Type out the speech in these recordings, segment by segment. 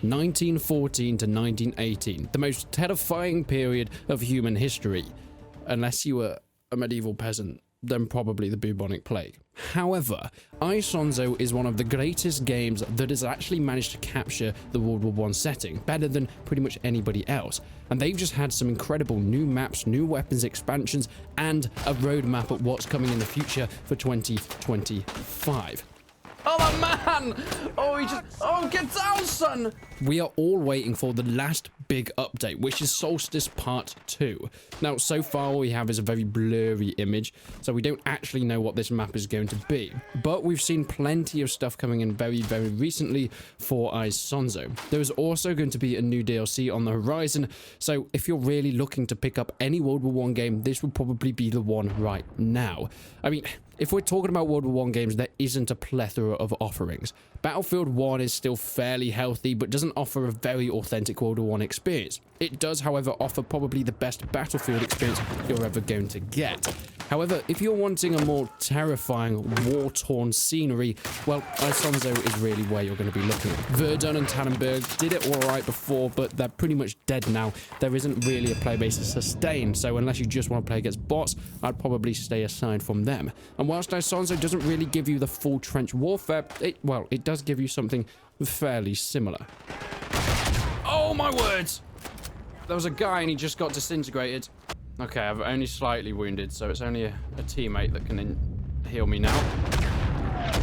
1914 to 1918, the most terrifying period of human history. Unless you were a medieval peasant, then probably the bubonic plague. However, Isonzo is one of the greatest games that has actually managed to capture the World War I setting better than pretty much anybody else. And they've just had some incredible new maps, new weapons expansions, and a roadmap at what's coming in the future for 2025. Oh, man! Oh, get down, son! We are all waiting for the last big update, which is Solstice Part 2. Now, so far all we have is a very blurry image, so we don't actually know what this map is going to be. But we've seen plenty of stuff coming in very, very recently for Isonzo. There is also going to be a new DLC on the horizon, so if you're really looking to pick up any World War I game, this would probably be the one right now. I mean, if we're talking about World War I games, there isn't a plethora of offerings. Battlefield 1 is still fairly healthy, but doesn't offer a very authentic World War I experience. It does, however, offer probably the best Battlefield experience you're ever going to get. However, if you're wanting a more terrifying, war-torn scenery, well, Isonzo is really where you're going to be looking. Verdun and Tannenberg did it alright before, but they're pretty much dead now. There isn't really a player base to sustain, so unless you just want to play against bots, I'd probably stay aside from them. And whilst Isonzo doesn't really give you the full trench warfare, it does give you something fairly similar. Oh my words! There was a guy and he just got disintegrated. Okay, I've only slightly wounded, so it's only a teammate that can heal me now.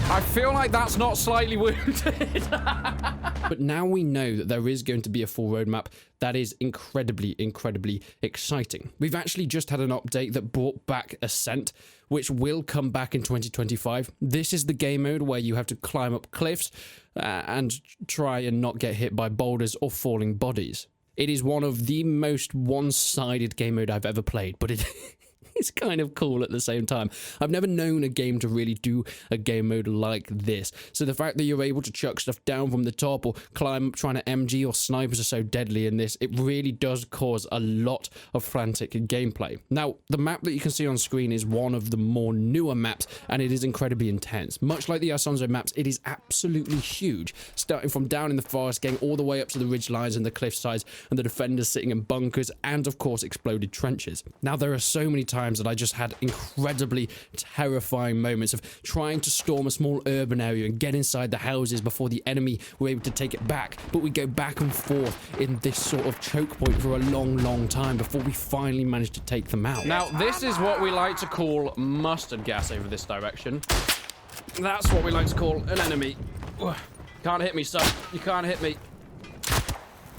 I feel like that's not slightly wounded. But now we know that there is going to be a full roadmap. That is incredibly, incredibly exciting. We've actually just had an update that brought back Ascent, which will come back in 2025. This is the game mode where you have to climb up cliffs and try and not get hit by boulders or falling bodies. It is one of the most one-sided game mode I've ever played, but it's kind of cool at the same time. I've never known a game to really do a game mode like this. So the fact that you're able to chuck stuff down from the top or climb up trying to MG or snipers are so deadly in this, it really does cause a lot of frantic gameplay. Now, the map that you can see on screen is one of the more newer maps, and it is incredibly intense. Much like the Isonzo maps, it is absolutely huge, starting from down in the forest, getting all the way up to the ridge lines and the cliff sides, and the defenders sitting in bunkers, and of course exploded trenches. Now, there are so many times that I just had incredibly terrifying moments of trying to storm a small urban area and get inside the houses before the enemy were able to take it back, but we go back and forth in this sort of choke point for a long, long time before we finally manage to take them out. Now, this is what we like to call mustard gas over this direction. That's what we like to call an enemy. Can't hit me, son. You can't hit me.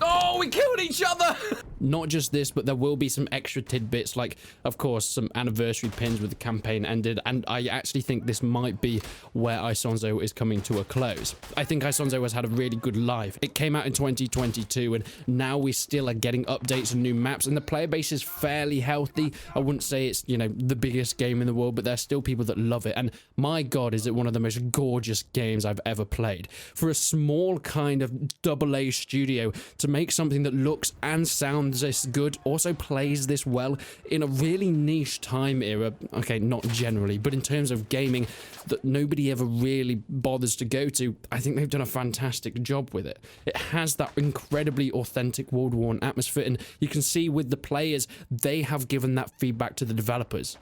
Oh, we killed each other! Not just this, but there will be some extra tidbits, like, of course, some anniversary pins with the campaign ended, and I actually think this might be where Isonzo is coming to a close. I think Isonzo has had a really good life. It came out in 2022, and now we still are getting updates and new maps, and the player base is fairly healthy. I wouldn't say it's, you know, the biggest game in the world, but there's still people that love it, and my god, is it one of the most gorgeous games I've ever played. For a small kind of AA studio to make something that looks and sounds this good, also plays this well in a really niche time era, okay, not generally, but in terms of gaming that nobody ever really bothers to go to, I think they've done a fantastic job with it. It has that incredibly authentic World War I atmosphere, and you can see with the players, they have given that feedback to the developers.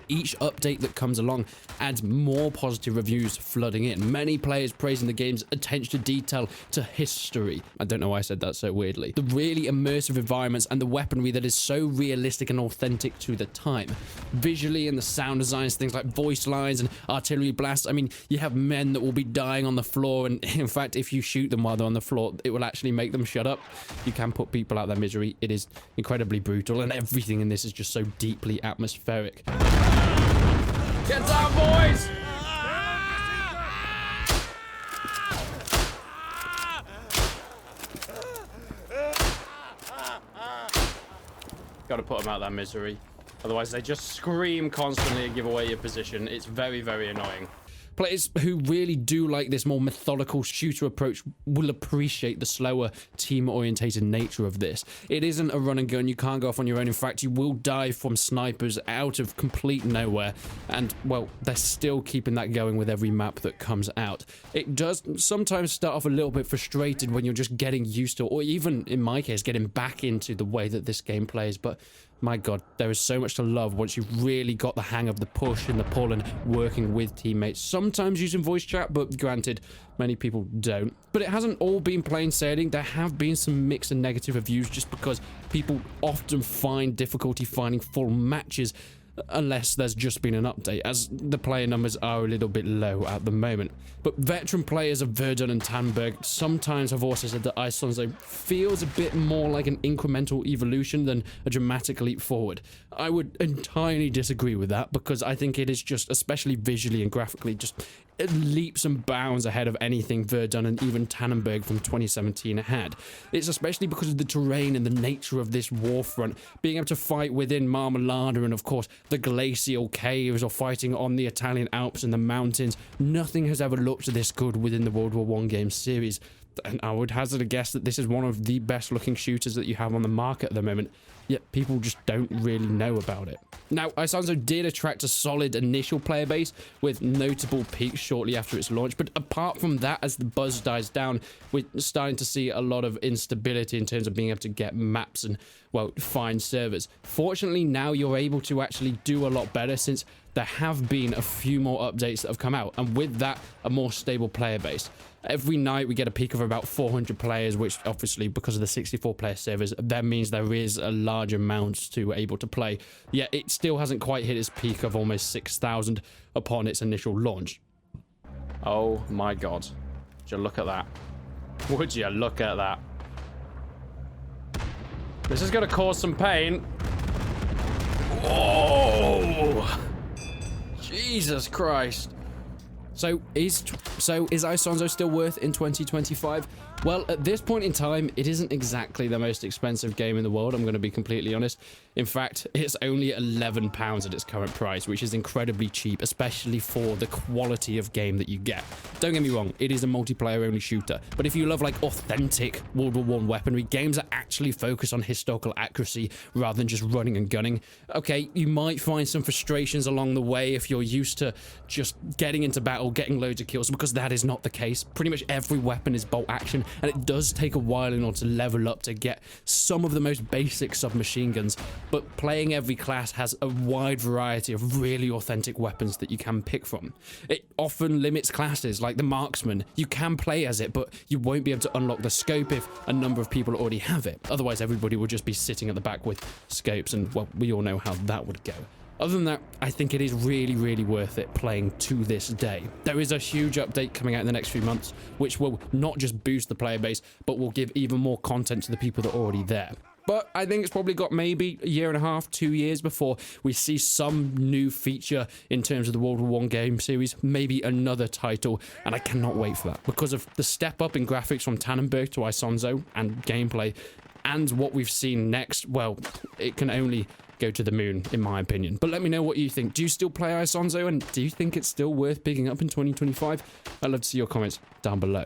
Each update that comes along adds more positive reviews flooding in. Many players praising the game's attention to detail to history. I don't know why I said that so weirdly. The really immersive environments and the weaponry that is so realistic and authentic to the time. Visually and the sound designs, things like voice lines and artillery blasts. I mean, you have men that will be dying on the floor, and in fact, if you shoot them while they're on the floor, it will actually make them shut up. You can put people out of their misery. It is incredibly brutal, and everything in this is just so deeply atmospheric. Get down, boys! Gotta put them out of their misery. Otherwise, they just scream constantly and give away your position. It's very, very annoying. Players who really do like this more methodical shooter approach will appreciate the slower, team-orientated nature of this. It isn't a run and gun. You can't go off on your own. In fact, you will die from snipers out of complete nowhere. And, well, they're still keeping that going with every map that comes out. It does sometimes start off a little bit frustrated when you're just getting used to, or even, in my case, getting back into the way that this game plays. But my god, there is so much to love once you've really got the hang of the push and the pull and working with teammates. Sometimes using voice chat, but granted, many people don't. But it hasn't all been plain sailing. There have been some mixed and negative reviews just because people often find difficulty finding full matches unless there's just been an update, as the player numbers are a little bit low at the moment. But veteran players of Verdun and Tannenberg sometimes have also said that Isonzo feels a bit more like an incremental evolution than a dramatic leap forward. I would entirely disagree with that, because I think it is just, especially visually and graphically, just it leaps and bounds ahead of anything Verdun and even Tannenberg from 2017 had. It's especially because of the terrain and the nature of this war front, being able to fight within Marmolada and of course the glacial caves, or fighting on the Italian Alps and the mountains. Nothing has ever looked this good within the World War I game series, and I would hazard a guess that this is one of the best looking shooters that you have on the market at the moment, yet people just don't really know about it. Now, Isonzo did attract a solid initial player base with notable peaks shortly after its launch, but apart from that, as the buzz dies down, we're starting to see a lot of instability in terms of being able to get maps and, well, find servers. Fortunately, now you're able to actually do a lot better, since there have been a few more updates that have come out, and with that, a more stable player base. Every night we get a peak of about 400 players, which obviously, because of the 64 player servers, that means there is a large amount to able to play. Yet it still hasn't quite hit its peak of almost 6,000 upon its initial launch. Oh my god. Would you look at that? Would you look at that? This is going to cause some pain. Oh! Jesus Christ. So is Isonzo still worth in 2025? Well, at this point in time, it isn't exactly the most expensive game in the world, I'm going to be completely honest. In fact, it's only £11 at its current price, which is incredibly cheap, especially for the quality of game that you get. Don't get me wrong, it is a multiplayer-only shooter, but if you love, like, authentic World War I weaponry, games that actually focus on historical accuracy rather than just running and gunning, okay, you might find some frustrations along the way if you're used to just getting into battle, getting loads of kills, because that is not the case. Pretty much every weapon is bolt action, and it does take a while in order to level up to get some of the most basic submachine guns, but playing every class has a wide variety of really authentic weapons that you can pick from. It often limits classes, like the marksman. You can play as it, but you won't be able to unlock the scope if a number of people already have it. Otherwise, everybody would just be sitting at the back with scopes, and, well, we all know how that would go. Other than that, I think it is really, really worth it playing to this day. There is a huge update coming out in the next few months, which will not just boost the player base, but will give even more content to the people that are already there. But I think it's probably got maybe a year and a half, 2 years before we see some new feature in terms of the World War I game series, maybe another title, and I cannot wait for that. Because of the step up in graphics from Tannenberg to Isonzo and gameplay, and what we've seen next, well, it can only go to the moon, in my opinion. But let me know what you think. Do you still play Isonzo, and do you think it's still worth picking up in 2025? I'd love to see your comments down below.